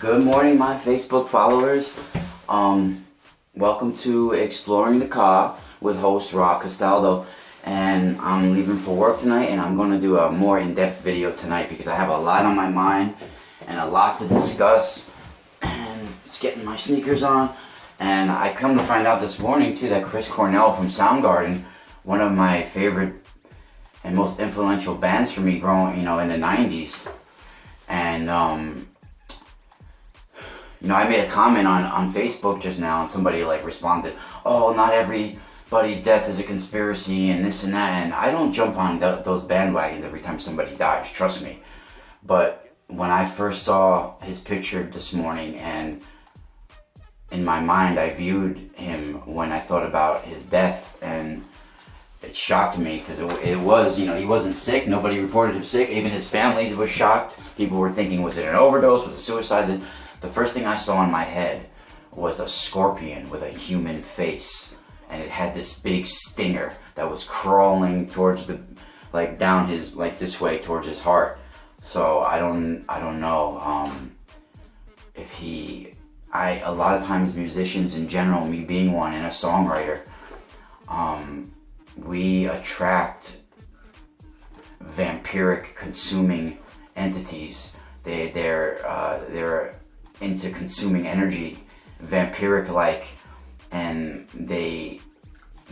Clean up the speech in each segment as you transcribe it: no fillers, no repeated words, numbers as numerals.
Good morning, my Facebook followers. Welcome to Exploring the Car with host Castaldo. And I'm leaving for work tonight, and I'm going to do a more in-depth video tonight because I have a lot on my mind and a lot to discuss. And just getting my sneakers on. And I come to find out this morning too that Chris Cornell from Soundgarden, one of my favorite and most influential bands for me growing, in the 90s. And I made a comment on Facebook just now, and somebody responded, "Oh, not everybody's death is a conspiracy and this and that." And I don't jump on those bandwagons every time somebody dies, trust me. But when I first saw his picture this morning, and in my mind I viewed him when I thought about his death, and it shocked me because it was, he wasn't sick. Nobody reported him sick. Even his family was shocked. People were thinking, was it an overdose? Was it suicide? The first thing I saw in my head was a scorpion with a human face, and it had this big stinger that was crawling towards down his, this way towards his heart. So I don't know if a lot of times musicians in general, me being one and a songwriter, we attract vampiric consuming entities. They're into consuming energy, vampiric-like, and they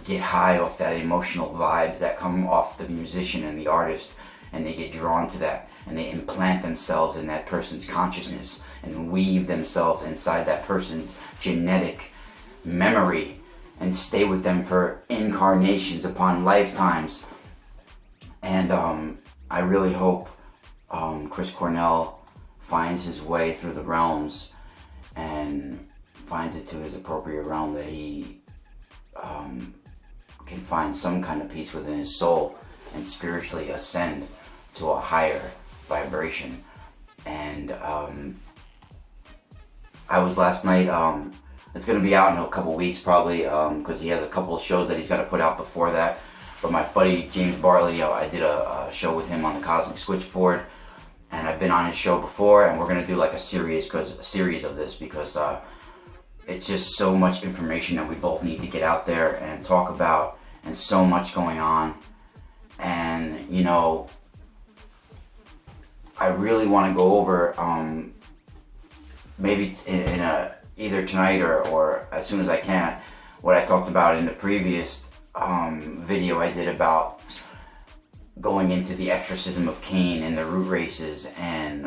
get high off that emotional vibes that come off the musician and the artist, and they get drawn to that, and they implant themselves in that person's consciousness and weave themselves inside that person's genetic memory and stay with them for incarnations upon lifetimes. And I really hope Chris Cornell finds his way through the realms and finds it to his appropriate realm, that he can find some kind of peace within his soul and spiritually ascend to a higher vibration. And I was last night, it's going to be out in a couple weeks probably, because he has a couple of shows that he's got to put out before that. But my buddy James Bartley, I did a show with him on the Cosmic Switchboard, and I've been on his show before, and we're going to do a series of this because it's just so much information that we both need to get out there and talk about, and so much going on. And I really want to go over maybe in either tonight or as soon as I can, what I talked about in the previous video I did about going into the exorcism of Cain and the root races, and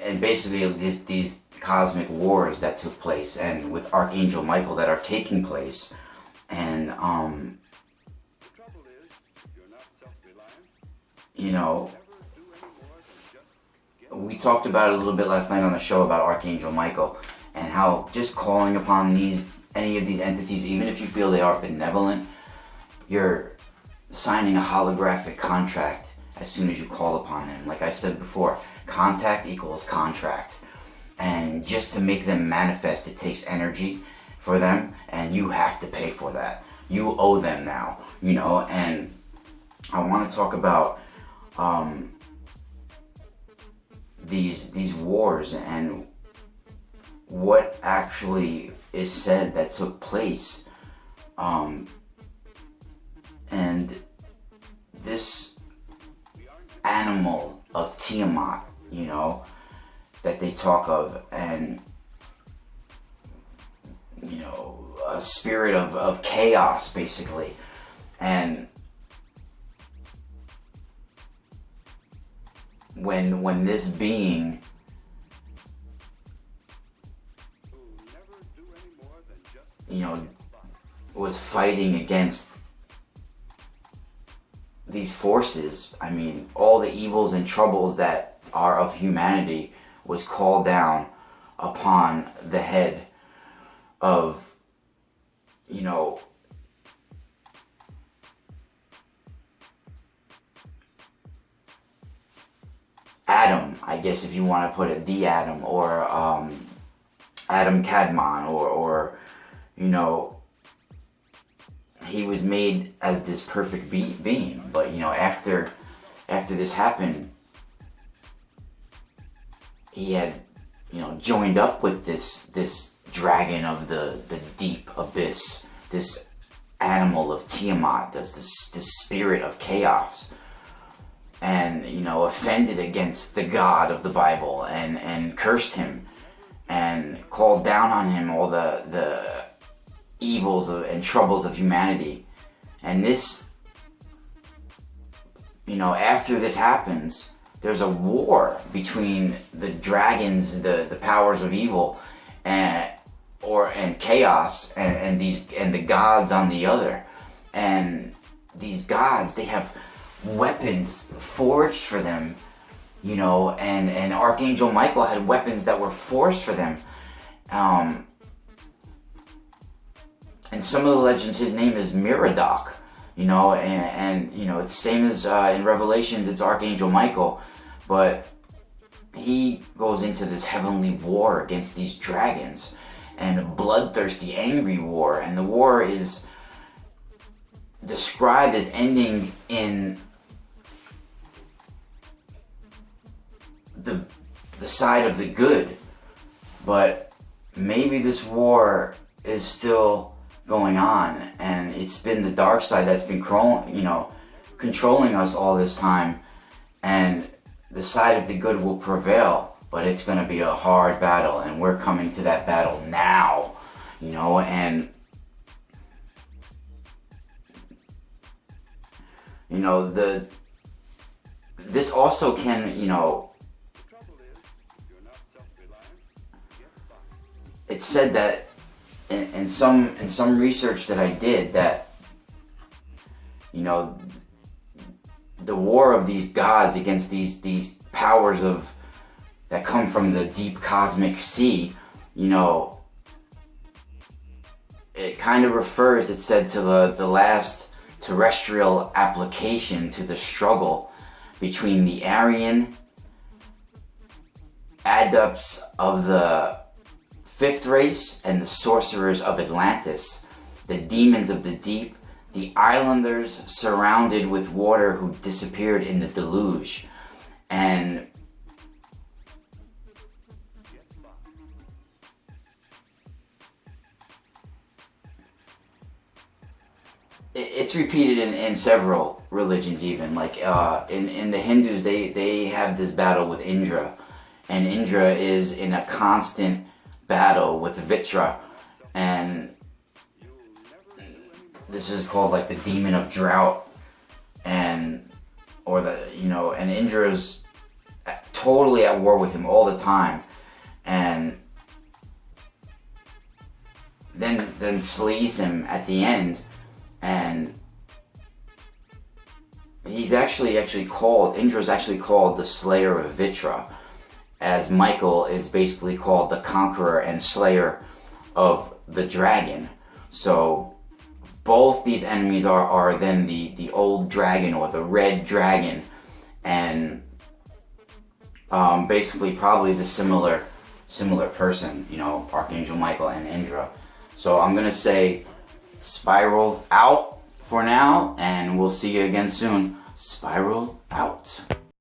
and basically these cosmic wars that took place, and with Archangel Michael that are taking place. And we talked about it a little bit last night on the show about Archangel Michael, and how just calling upon any of these entities, even if you feel they are benevolent, you're signing a holographic contract as soon as you call upon them. Like I said before, contact equals contract. And just to make them manifest, it takes energy for them, and you have to pay for that. You owe them now, and I want to talk about these wars and what actually is said that took place, and this animal of Tiamat, that they talk of, and a spirit of chaos basically. And when this being was fighting against these forces, all the evils and troubles that are of humanity was called down upon the head of Adam, I guess, if you want to put it, the Adam, or Adam Kadmon, or he was made as this perfect being, but after after this happened, he had, joined up with this dragon of the deep abyss, this animal of Tiamat, this spirit of chaos, and offended against the God of the Bible, and cursed him and called down on him all the evils and troubles of humanity. And this, after this happens, there's a war between the dragons, the powers of evil, and chaos, and the gods on the other. And these gods, they have weapons forged for them, and Archangel Michael had weapons that were forged for them. And some of the legends, his name is Miradoc, and it's same as in Revelations, it's Archangel Michael, but he goes into this heavenly war against these dragons, and a bloodthirsty, angry war. And the war is described as ending in the side of the good, but maybe this war is still going on, and it's been the dark side that's been controlling us all this time, and the side of the good will prevail, but it's going to be a hard battle, and we're coming to that battle now, and this also can, it's said that in some research that I did, that the war of these gods against these powers that come from the deep cosmic sea, it kind of refers, it said, to the last terrestrial application to the struggle between the Aryan adepts of the fifth race and the sorcerers of Atlantis, the demons of the deep, the islanders surrounded with water who disappeared in the deluge. And it's repeated in several religions, even like in the Hindus, they have this battle with Indra, and Indra is in a constant battle with Vitra, and this is called like the demon of drought, and Indra's totally at war with him all the time, and then slays him at the end. And he's actually called, Indra's actually called the Slayer of Vitra, as Michael is basically called the Conqueror and Slayer of the Dragon. So both these enemies are then the old dragon, or the red dragon, and basically probably the similar person, Archangel Michael and Indra. So I'm gonna say Spiral out for now, and we'll see you again soon. Spiral out.